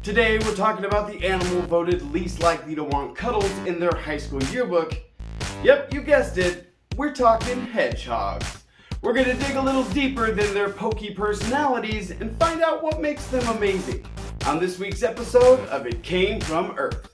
Today we're talking about the animal voted least likely to want cuddles in their high school yearbook. Yep, you guessed it, we're talking hedgehogs. We're going to dig a little deeper than their pokey personalities and find out what makes them amazing on this week's episode of It Came From Earth.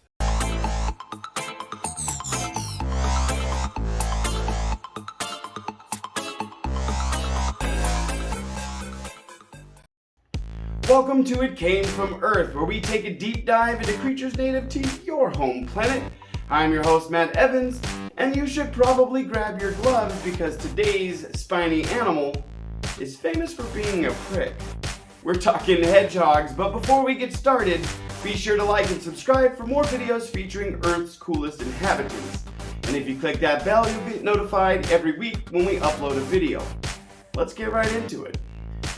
Welcome to It Came From Earth, where we take a deep dive into creatures native to your home planet. I'm your host, Matt Evans, and you should probably grab your gloves because today's spiny animal is famous for being a prick. We're talking hedgehogs, but before we get started, be sure to like and subscribe for more videos featuring Earth's coolest inhabitants. And if you click that bell, you'll get notified every week when we upload a video. Let's get right into it.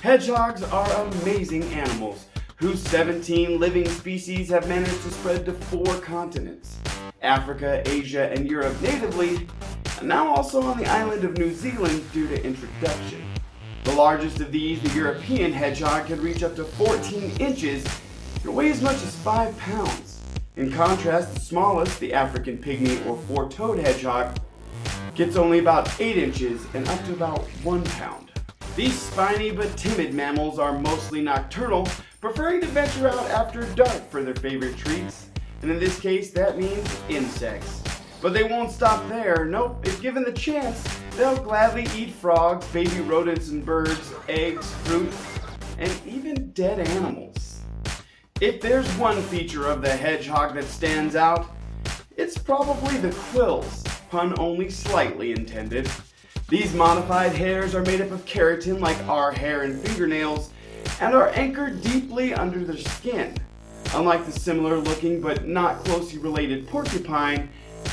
Hedgehogs are amazing animals whose 17 living species have managed to spread to 4 continents: Africa, Asia, and Europe natively, and now also on the island of New Zealand due to introduction. The largest of these, the European hedgehog, can reach up to 14 inches and weigh as much as 5 pounds. In contrast, the smallest, the African pygmy or 4-toed hedgehog, gets only about 8 inches and up to about 1 pound. These spiny but timid mammals are mostly nocturnal, preferring to venture out after dark for their favorite treats, and in this case that means insects. But they won't stop there. Nope, if given the chance, they'll gladly eat frogs, baby rodents and birds, eggs, fruit, and even dead animals. If there's one feature of the hedgehog that stands out, it's probably the quills, pun only slightly intended. These modified hairs are made up of keratin like our hair and fingernails and are anchored deeply under their skin. Unlike the similar looking but not closely related porcupine,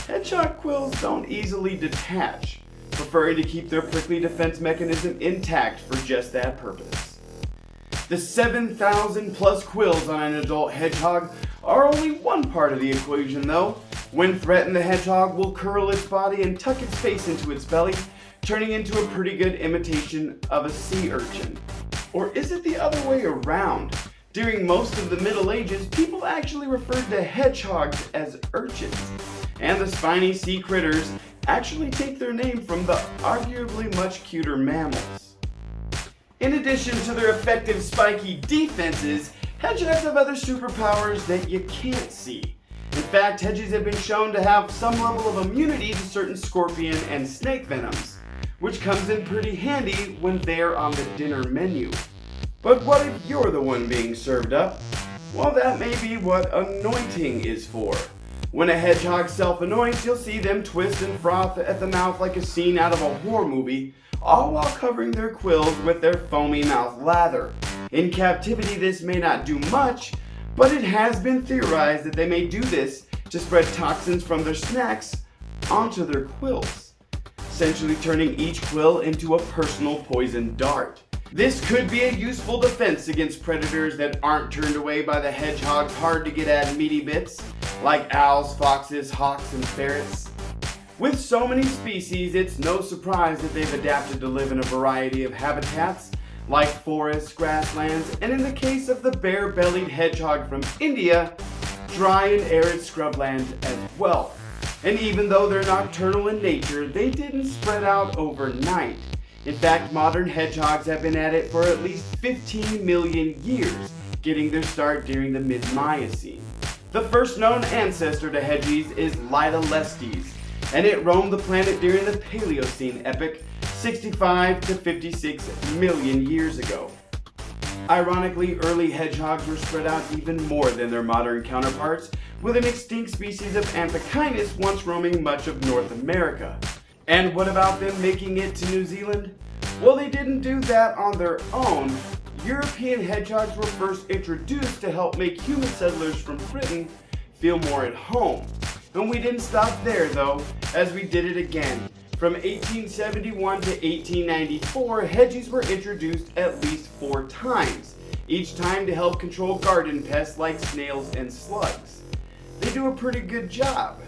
hedgehog quills don't easily detach, preferring to keep their prickly defense mechanism intact for just that purpose. The 7,000 plus quills on an adult hedgehog are only one part of the equation though. When threatened, the hedgehog will curl its body and tuck its face into its belly, turning into a pretty good imitation of a sea urchin. Or is it the other way around? During most of the Middle Ages, people actually referred to hedgehogs as urchins, and the spiny sea critters actually take their name from the arguably much cuter mammals. In addition to their effective spiky defenses, hedgehogs have other superpowers that you can't see. In fact, hedgehogs have been shown to have some level of immunity to certain scorpion and snake venoms, which comes in pretty handy when they're on the dinner menu. But what if you're the one being served up? Well, that may be what anointing is for. When a hedgehog self-anoints, you'll see them twist and froth at the mouth like a scene out of a horror movie, all while covering their quills with their foamy mouth lather. In captivity, this may not do much, but it has been theorized that they may do this to spread toxins from their snacks onto their quills, essentially turning each quill into a personal poison dart. This could be a useful defense against predators that aren't turned away by the hedgehog's hard-to-get-at meaty bits, like owls, foxes, hawks, and ferrets. With so many species, it's no surprise that they've adapted to live in a variety of habitats, like forests, grasslands, and in the case of the bare-bellied hedgehog from India, dry and arid scrubland as well. And even though they're nocturnal in nature, they didn't spread out overnight. In fact, modern hedgehogs have been at it for at least 15 million years, getting their start during the mid-Miocene. The first known ancestor to hedgies is Lydolestes, and it roamed the planet during the Paleocene epoch, 65 to 56 million years ago. Ironically, early hedgehogs were spread out even more than their modern counterparts, with an extinct species of Amphicynus once roaming much of North America. And what about them making it to New Zealand? Well, they didn't do that on their own. European hedgehogs were first introduced to help make human settlers from Britain feel more at home. And we didn't stop there though, as we did it again. From 1871 to 1894, hedgies were introduced at least 4 times, each time to help control garden pests like snails and slugs. They do a pretty good job.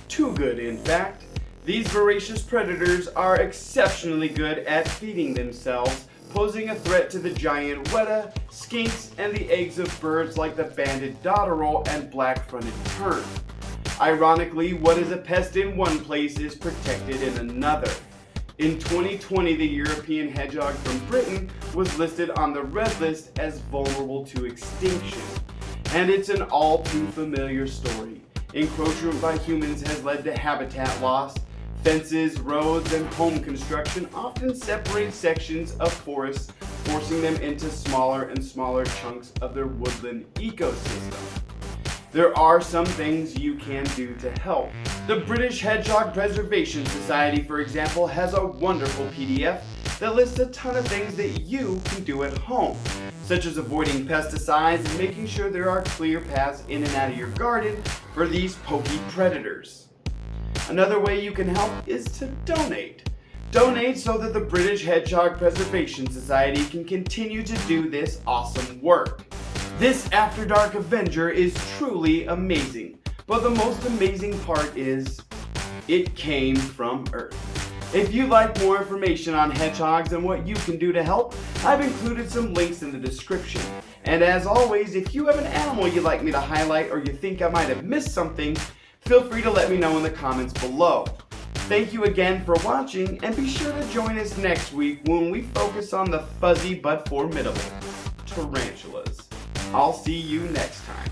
Too good, in fact. These voracious predators are exceptionally good at feeding themselves, posing a threat to the giant weta, skinks, and the eggs of birds like the banded dotterel and black-fronted tern. Ironically, what is a pest in one place is protected in another. In 2020, the European hedgehog from Britain was listed on the red list as vulnerable to extinction. And it's an all too familiar story. Encroachment by humans has led to habitat loss. Fences, roads, and home construction often separate sections of forests, forcing them into smaller and smaller chunks of their woodland ecosystem. There are some things you can do to help. The British Hedgehog Preservation Society, for example, has a wonderful PDF that lists a ton of things that you can do at home, such as avoiding pesticides and making sure there are clear paths in and out of your garden for these pokey predators. Another way you can help is to donate. Donate so that the British Hedgehog Preservation Society can continue to do this awesome work. This After Dark Avenger is truly amazing, but the most amazing part is, it came from Earth. If you'd like more information on hedgehogs and what you can do to help, I've included some links in the description. And as always, if you have an animal you'd like me to highlight or you think I might have missed something, feel free to let me know in the comments below. Thank you again for watching, and be sure to join us next week when we focus on the fuzzy but formidable tarantulas. I'll see you next time.